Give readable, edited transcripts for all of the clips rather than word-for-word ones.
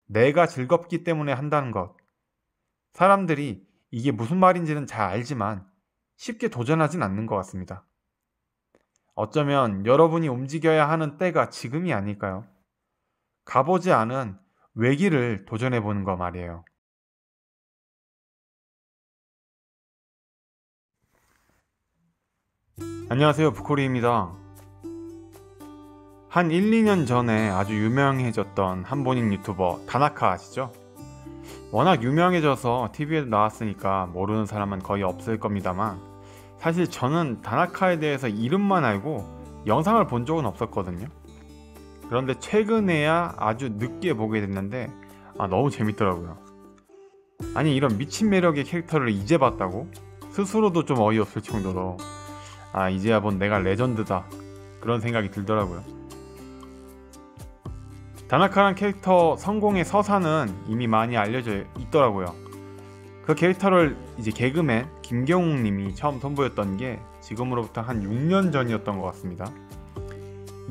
내가 즐겁기 때문에 한다는 것. 사람들이 이게 무슨 말인지는 잘 알지만 쉽게 도전하진 않는 것 같습니다. 어쩌면 여러분이 움직여야 하는 때가 지금이 아닐까요? 가보지 않은 외길을 도전해보는 거 말이에요. 안녕하세요, 부코리입니다. 한 1, 2년 전에 아주 유명해졌던 한본인 유튜버 다나카 아시죠? 워낙 유명해져서 TV에도 나왔으니까 모르는 사람은 거의 없을 겁니다만, 사실 저는 다나카에 대해서 이름만 알고 영상을 본 적은 없었거든요. 그런데 최근에야 아주 늦게 보게 됐는데 너무 재밌더라고요. 아니, 이런 미친 매력의 캐릭터를 이제 봤다고? 스스로도 좀 어이없을 정도로 이제야 본 내가 레전드다, 그런 생각이 들더라고요. 다나카란 캐릭터 성공의 서사는 이미 많이 알려져 있더라고요. 그 캐릭터를 이제 개그맨 김경욱 님이 처음 선보였던 게 지금으로부터 한 6년 전이었던 것 같습니다.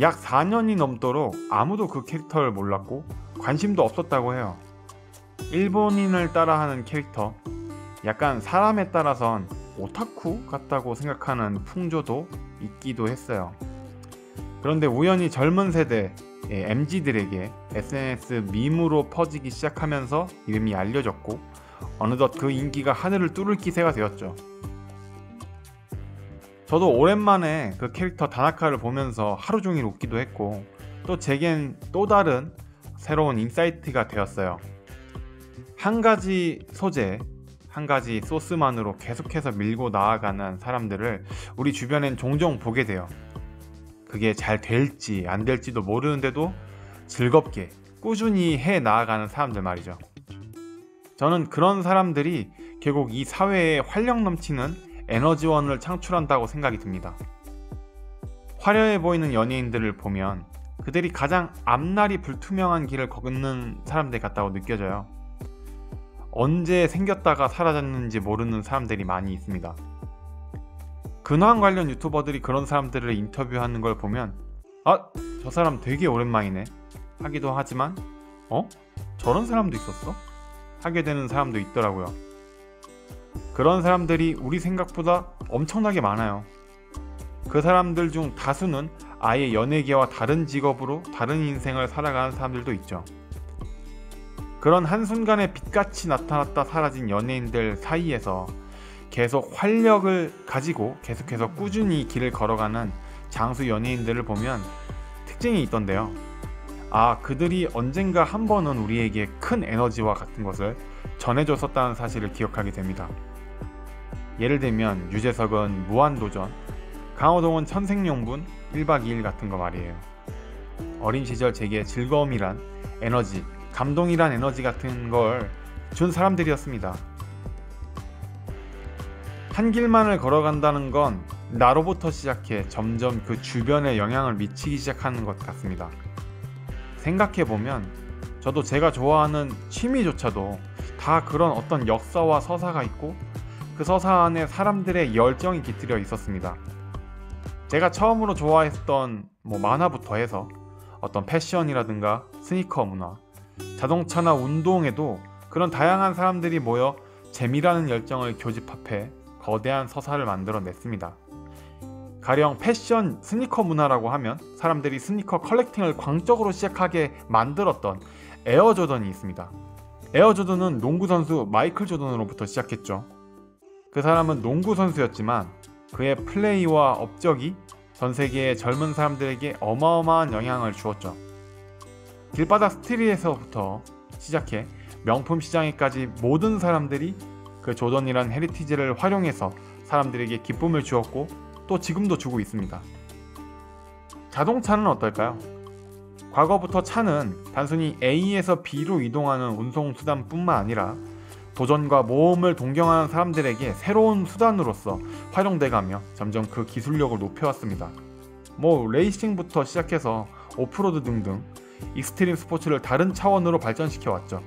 약 4년이 넘도록 아무도 그 캐릭터를 몰랐고 관심도 없었다고 해요. 일본인을 따라하는 캐릭터, 약간 사람에 따라선 오타쿠 같다고 생각하는 풍조도 있기도 했어요. 그런데 우연히 젊은 세대 MZ들에게 SNS 밈으로 퍼지기 시작하면서 이름이 알려졌고, 어느덧 그 인기가 하늘을 뚫을 기세가 되었죠. 저도 오랜만에 그 캐릭터 다나카를 보면서 하루 종일 웃기도 했고, 또 제겐 또 다른 새로운 인사이트가 되었어요. 한 가지 소재, 한 가지 소스만으로 계속해서 밀고 나아가는 사람들을 우리 주변엔 종종 보게 돼요. 그게 잘 될지 안 될지도 모르는데도 즐겁게 꾸준히 해 나아가는 사람들 말이죠. 저는 그런 사람들이 결국 이 사회에 활력 넘치는 에너지원을 창출한다고 생각이 듭니다. 화려해 보이는 연예인들을 보면 그들이 가장 앞날이 불투명한 길을 걷는 사람들 같다고 느껴져요. 언제 생겼다가 사라졌는지 모르는 사람들이 많이 있습니다. 근황 관련 유튜버들이 그런 사람들을 인터뷰하는 걸 보면 저 사람 되게 오랜만이네 하기도 하지만 저런 사람도 있었어? 하게 되는 사람도 있더라고요. 그런 사람들이 우리 생각보다 엄청나게 많아요. 그 사람들 중 다수는 아예 연예계와 다른 직업으로 다른 인생을 살아가는 사람들도 있죠. 그런 한순간에 빛같이 나타났다 사라진 연예인들 사이에서 계속 활력을 가지고 계속해서 꾸준히 길을 걸어가는 장수 연예인들을 보면 특징이 있던데요. 그들이 언젠가 한 번은 우리에게 큰 에너지와 같은 것을 전해줬었다는 사실을 기억하게 됩니다. 예를 들면 유재석은 무한도전, 강호동은 천생연분, 1박 2일 같은 거 말이에요. 어린 시절 제게 즐거움이란 에너지, 감동이란 에너지 같은 걸 준 사람들이었습니다. 한 길만을 걸어간다는 건 나로부터 시작해 점점 그 주변에 영향을 미치기 시작하는 것 같습니다. 생각해보면 저도 제가 좋아하는 취미조차도 다 그런 어떤 역사와 서사가 있고 그 서사 안에 사람들의 열정이 깃들여 있었습니다. 제가 처음으로 좋아했던 만화부터 해서 어떤 패션이라든가 스니커 문화, 자동차나 운동에도 그런 다양한 사람들이 모여 재미라는 열정을 교집합해 거대한 서사를 만들어냈습니다. 가령 패션 스니커 문화라고 하면 사람들이 스니커 컬렉팅을 광적으로 시작하게 만들었던 에어조던이 있습니다. 에어조던은 농구선수 마이클 조던으로부터 시작했죠. 그 사람은 농구선수였지만 그의 플레이와 업적이 전 세계의 젊은 사람들에게 어마어마한 영향을 주었죠. 길바닥 스트리트에서부터 시작해 명품 시장에까지 모든 사람들이 그 조던이란 헤리티지를 활용해서 사람들에게 기쁨을 주었고 또 지금도 주고 있습니다. 자동차는 어떨까요? 과거부터 차는 단순히 A에서 B로 이동하는 운송수단뿐만 아니라 도전과 모험을 동경하는 사람들에게 새로운 수단으로서 활용돼가며 점점 그 기술력을 높여왔습니다. 레이싱부터 시작해서 오프로드 등등 익스트림 스포츠를 다른 차원으로 발전시켜왔죠.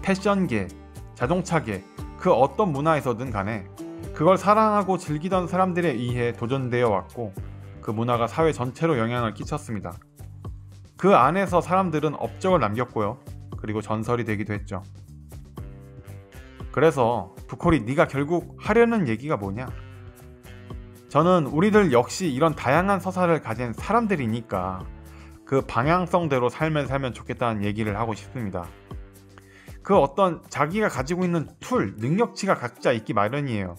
패션계, 자동차계, 그 어떤 문화에서든 간에 그걸 사랑하고 즐기던 사람들에 의해 도전되어 왔고 그 문화가 사회 전체로 영향을 끼쳤습니다. 그 안에서 사람들은 업적을 남겼고요. 그리고 전설이 되기도 했죠. 그래서 브콜이 네가 결국 하려는 얘기가 뭐냐? 저는 우리들 역시 이런 다양한 서사를 가진 사람들이니까 그 방향성대로 삶을 살면 좋겠다는 얘기를 하고 싶습니다. 그 어떤 자기가 가지고 있는 툴, 능력치가 각자 있기 마련이에요.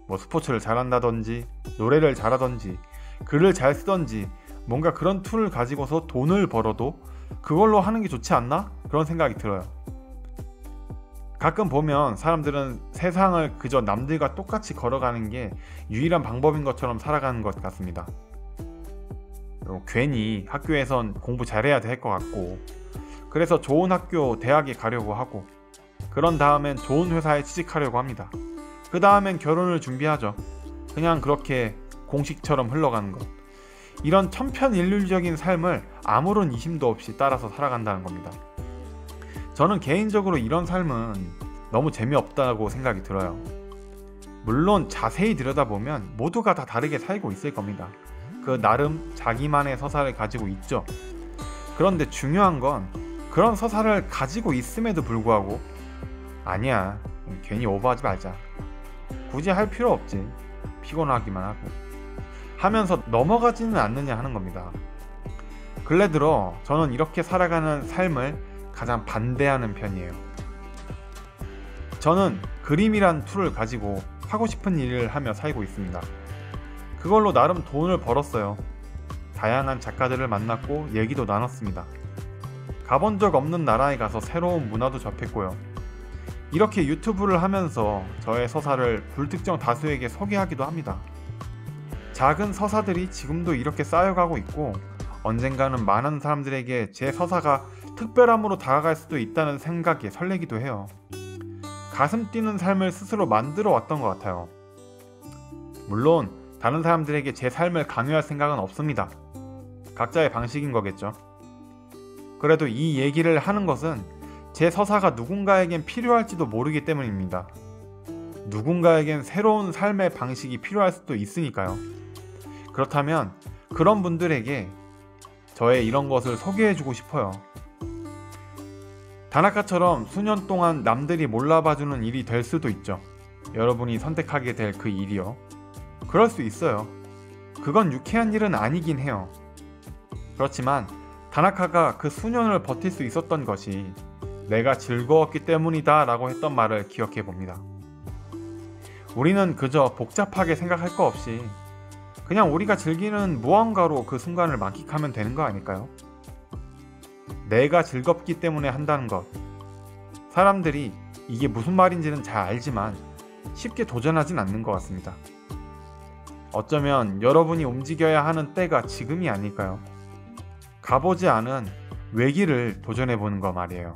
뭐 스포츠를 잘한다든지 노래를 잘하든지 글을 잘 쓰든지 뭔가 그런 툴을 가지고서 돈을 벌어도 그걸로 하는 게 좋지 않나? 그런 생각이 들어요. 가끔 보면 사람들은 세상을 그저 남들과 똑같이 걸어가는 게 유일한 방법인 것처럼 살아가는 것 같습니다. 괜히 학교에선 공부 잘해야 될 것 같고, 그래서 좋은 학교, 대학에 가려고 하고, 그런 다음엔 좋은 회사에 취직하려고 합니다. 그 다음엔 결혼을 준비하죠. 그냥 그렇게 공식처럼 흘러가는 것. 이런 천편일률적인 삶을 아무런 이심도 없이 따라서 살아간다는 겁니다. 저는 개인적으로 이런 삶은 너무 재미없다고 생각이 들어요. 물론 자세히 들여다보면 모두가 다 다르게 살고 있을 겁니다. 그 나름 자기만의 서사를 가지고 있죠. 그런데 중요한 건 그런 서사를 가지고 있음에도 불구하고 아니야, 괜히 오버하지 말자, 굳이 할 필요 없지, 피곤하기만 하고 하면서 넘어가지는 않느냐 하는 겁니다. 근래 들어 저는 이렇게 살아가는 삶을 가장 반대하는 편이에요. 저는 그림이란 툴을 가지고 하고 싶은 일을 하며 살고 있습니다. 그걸로 나름 돈을 벌었어요. 다양한 작가들을 만났고 얘기도 나눴습니다. 가본 적 없는 나라에 가서 새로운 문화도 접했고요. 이렇게 유튜브를 하면서 저의 서사를 불특정 다수에게 소개하기도 합니다. 작은 서사들이 지금도 이렇게 쌓여가고 있고 언젠가는 많은 사람들에게 제 서사가 특별함으로 다가갈 수도 있다는 생각에 설레기도 해요. 가슴 뛰는 삶을 스스로 만들어 왔던 것 같아요. 물론 다른 사람들에게 제 삶을 강요할 생각은 없습니다. 각자의 방식인 거겠죠. 그래도 이 얘기를 하는 것은 제 서사가 누군가에겐 필요할지도 모르기 때문입니다. 누군가에겐 새로운 삶의 방식이 필요할 수도 있으니까요. 그렇다면 그런 분들에게 저의 이런 것을 소개해주고 싶어요. 다나카처럼 수년 동안 남들이 몰라봐주는 일이 될 수도 있죠. 여러분이 선택하게 될 그 일이요. 그럴 수 있어요. 그건 유쾌한 일은 아니긴 해요. 그렇지만 다나카가 그 수년을 버틸 수 있었던 것이 내가 즐거웠기 때문이다 라고 했던 말을 기억해 봅니다. 우리는 그저 복잡하게 생각할 거 없이 그냥 우리가 즐기는 무언가로 그 순간을 만끽하면 되는 거 아닐까요? 내가 즐겁기 때문에 한다는 것. 사람들이 이게 무슨 말인지는 잘 알지만 쉽게 도전하진 않는 것 같습니다. 어쩌면 여러분이 움직여야 하는 때가 지금이 아닐까요? 가보지 않은 외길을 도전해보는 거 말이에요.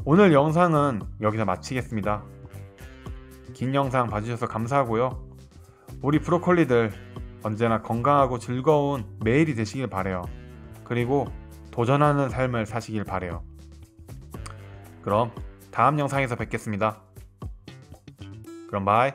오늘 영상은 여기서 마치겠습니다. 긴 영상 봐주셔서 감사하고요. 우리 브로콜리들 언제나 건강하고 즐거운 매일이 되시길 바래요. 그리고 도전하는 삶을 사시길 바래요. 그럼 다음 영상에서 뵙겠습니다. 그럼 바이.